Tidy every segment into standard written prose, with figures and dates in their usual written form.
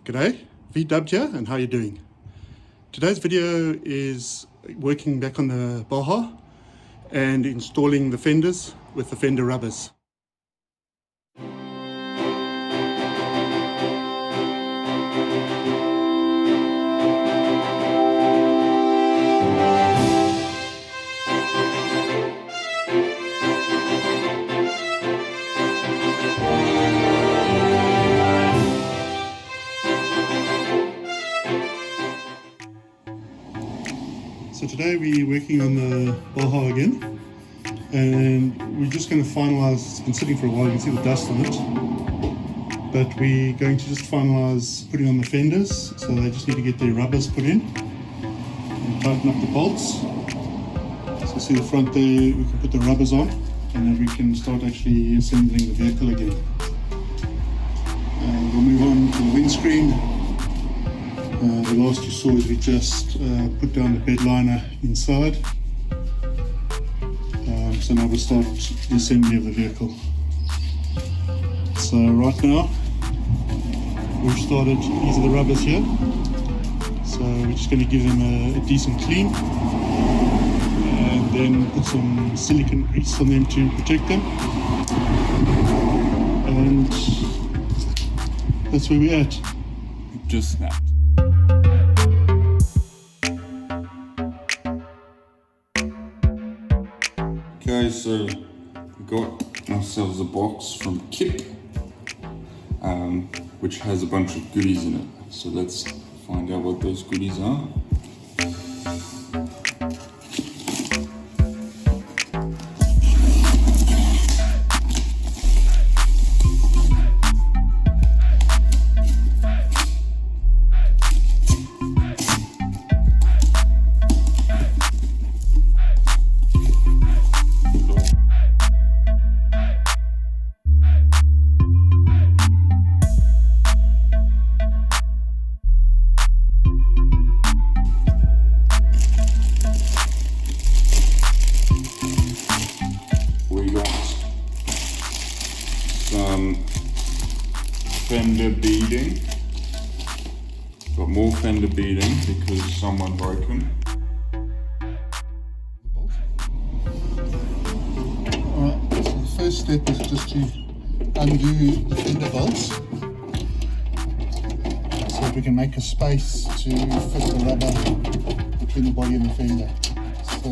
G'day, V-Dubbed here, and how you doing? Today's video is working back on the Baja and installing the fenders with the fender rubbers. So today we're working on the Baja again, and we're just going to finalise. It's been sitting for a while, you can see the dust on it, but we're going to just finalise putting on the fenders, so they just need to get their rubbers put in and tighten up the bolts. So see the front there, we can put the rubbers on and then we can start actually assembling the vehicle again. And we'll move on to the windscreen. The last you saw is we just put down the bed liner inside. So now we'll start the assembly of the vehicle. So right now we've started, these are the rubbers here. So we're just going to give them a decent clean and then put some silicone grease on them to protect them. And that's where we're at. Just snapped. Okay, so we got ourselves a box from Kip, which has a bunch of goodies in it. So let's find out what those goodies are. Some fender beading. Got more fender beading because someone broke them. Alright, so the first step is just to undo the fender bolts so that we can make a space to fit the rubber between the body and the fender. So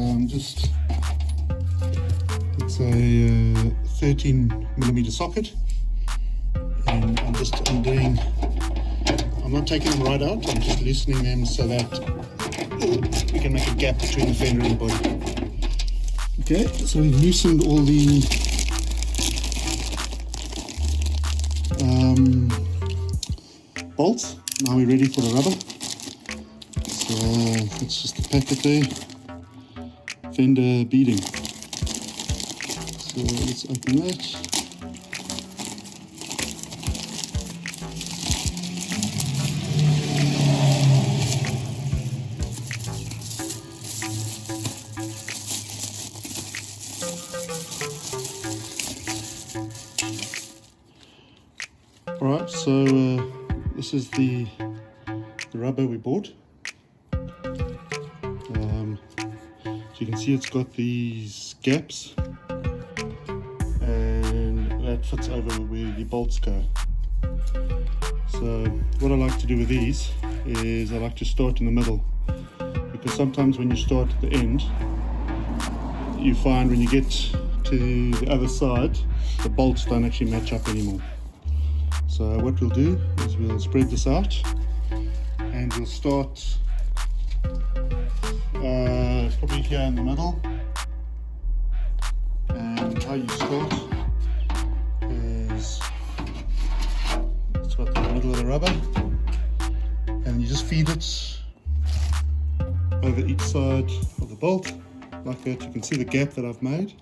it's a 13mm socket, and I'm just undoing, I'm not taking them right out, I'm just loosening them so that we can make a gap between the fender and the body. Okay, so we've loosened all the bolts. Now we're ready for the rubber. So that's just the packet there, fender beading. So let's open that. Alright, so this is the rubber we bought. So you can see it's got these gaps, that fits over where the bolts go. So what I like to do with these is I like to start in the middle, because sometimes when you start at the end, you find when you get to the other side, the bolts don't actually match up anymore. So what we'll do is we'll spread this out and we'll start probably here in the middle. And how you start is it's about the middle of the rubber, and you just feed it over each side of the bolt like that. You can see the gap that I've made,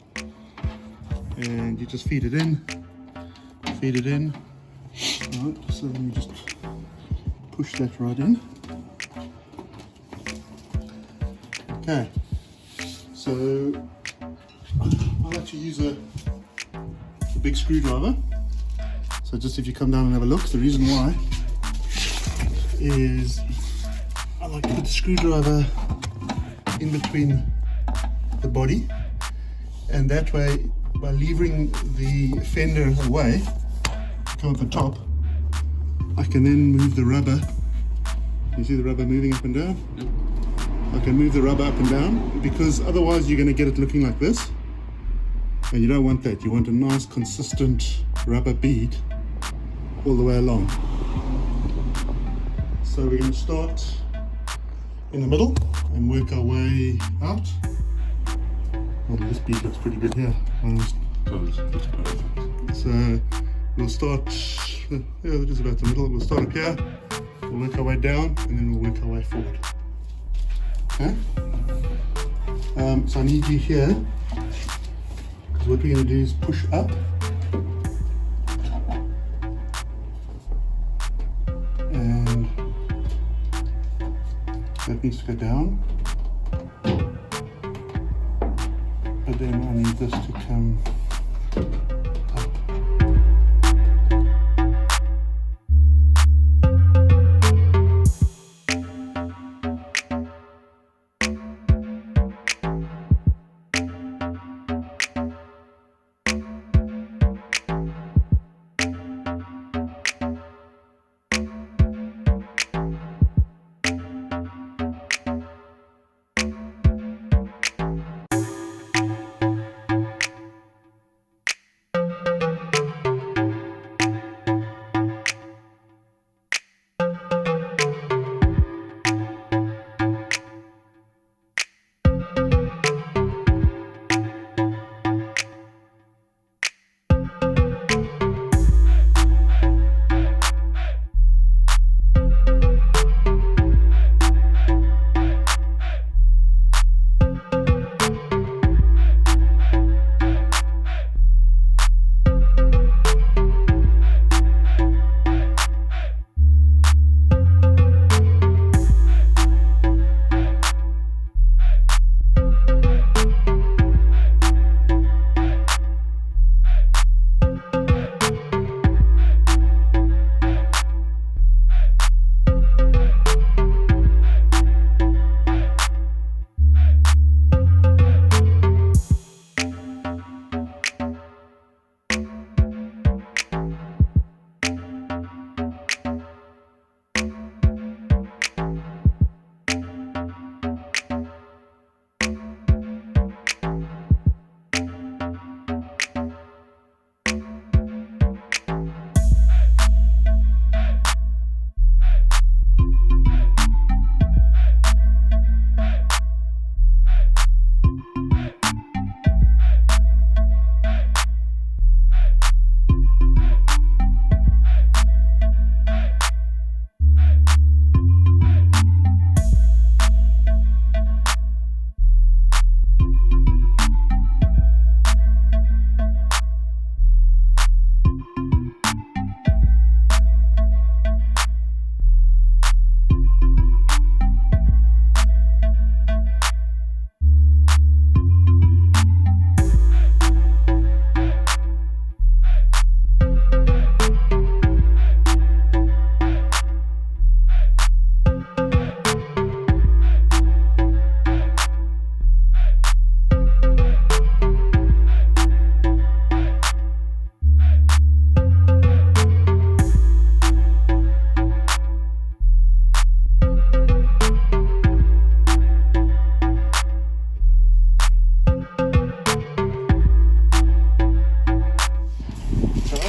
and you just feed it in. Right, so then you just push that right in. Okay, so I like to use a big screwdriver. So just if you come down and have a look, the reason why is I like to put the screwdriver in between the body, and that way, by levering the fender away, come at the top, I can then move the rubber. You see the rubber moving up and down? Yep. I can move the rubber up and down, because otherwise you're going to get it looking like this, and you don't want that. You want a nice consistent rubber bead all the way along. So we're going to start in the middle and work our way out. Well, this bead looks pretty good here. That's perfect. So we'll start, yeah, that is about the middle. We'll start up here, we'll work our way down, and then we'll work our way forward. Okay? So I need you here, because what we're going to do is push up. And that needs to go down. But then I need this to come up.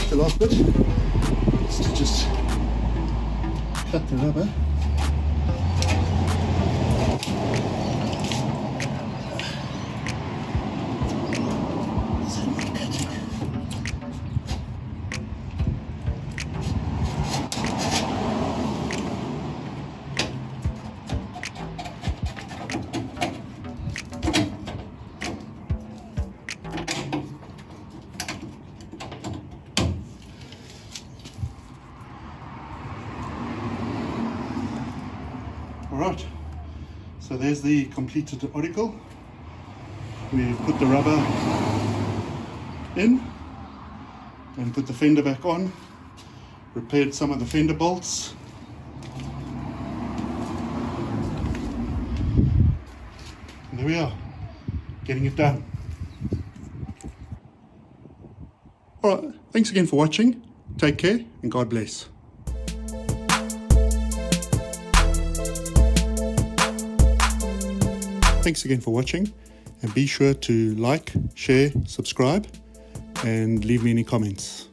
The last bit is to just cut the rubber. Alright, so there's the completed article. We've put the rubber in and put the fender back on, repaired some of the fender bolts, And there we are, getting it done. Alright, thanks again for watching. Take care and God bless. Thanks again for watching, and be sure to like, share, subscribe, and leave me any comments.